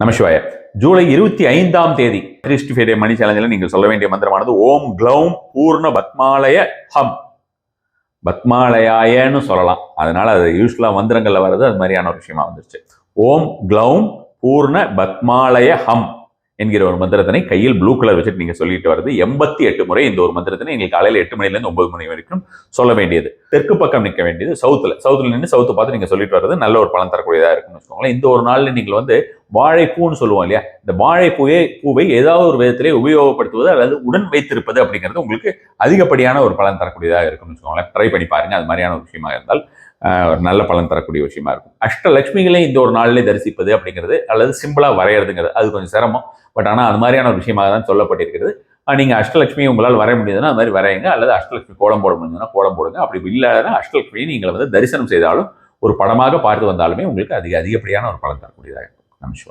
நமசிவாய. ஜூலை 25ஆம் தேதி 365 டே மணி சேலஞ்சில் நீங்கள் சொல்ல வேண்டிய மந்திரமானது ஓம் க்ளௌம் பூர்ண பத்மாலய ஹம். பத்மாலயாயன்னு சொல்லலாம். அதனால அது யூஸ்வலா மந்திரங்கள்ல வர்றது அது மாதிரியான ஒரு விஷயமா வந்துருச்சு. ஓம் க்ளௌம் பூர்ண பத்மாலய ஹம் என்கிற ஒரு மந்திரத்தினை கையில் ப்ளூ கலர் வச்சுட்டு நீங்க சொல்லிட்டு வருது 88 முறை. இந்த ஒரு மந்திரத்தினை எங்களுக்கு காலையில் 8 மணிலேருந்து 9 மணி வரைக்கும் சொல்ல வேண்டியது. தெற்கு பக்கம் நிற்க வேண்டியது சவுத்துல நின்று சவுத்து பார்த்து நீங்க சொல்லிட்டு வர்றது நல்ல ஒரு பலன் தரக்கூடியதா இருக்குன்னு வச்சுக்கோங்களேன். இந்த ஒரு நாள்ல நீங்கள் வாழைப்பூன்னு சொல்லுவோம் இல்லையா, இந்த வாழைப்பூவை ஏதாவது ஒரு விதத்திலே உபயோகப்படுத்துவது அல்லது உடன் வைத்திருப்பது அப்படிங்கிறது உங்களுக்கு அதிகப்படியான ஒரு பலன் தரக்கூடியதாக இருக்குன்னு வச்சுக்கோங்களேன். ட்ரை பண்ணி பாருங்க. அது மாதிரியான ஒரு விஷயமா இருந்தால் ஒரு நல்ல பலன் தரக்கூடிய விஷயமா இருக்கும். அஷ்டலட்சுமிகளை இந்த ஒரு நாளிலே தரிசிப்பது அப்படிங்கிறது அல்லது சிம்பிளா வரைகிறதுங்கிறது அது கொஞ்சம் சிரமம். பட் ஆனால் அது மாதிரியான ஒரு விஷயமாக தான் சொல்லப்பட்டிருக்கிறது. நீங்கள் அஷ்டலட்சுமி உங்களால் வரைய முடியுதுன்னா அது மாதிரி வரையுங்க, அல்லது அஷ்டலட்சுமி கோலம் போட முடியுதுன்னா கோலம் போடுங்க. அப்படி இல்லாத அஷ்டலட்சுமியை நீங்கள் தரிசனம் செய்தாலும் ஒரு படமாக பார்த்து வந்தாலுமே உங்களுக்கு அதிகப்படியான ஒரு பலன் தரக்கூடியதாக இருக்கும். நமஸ்காரம்.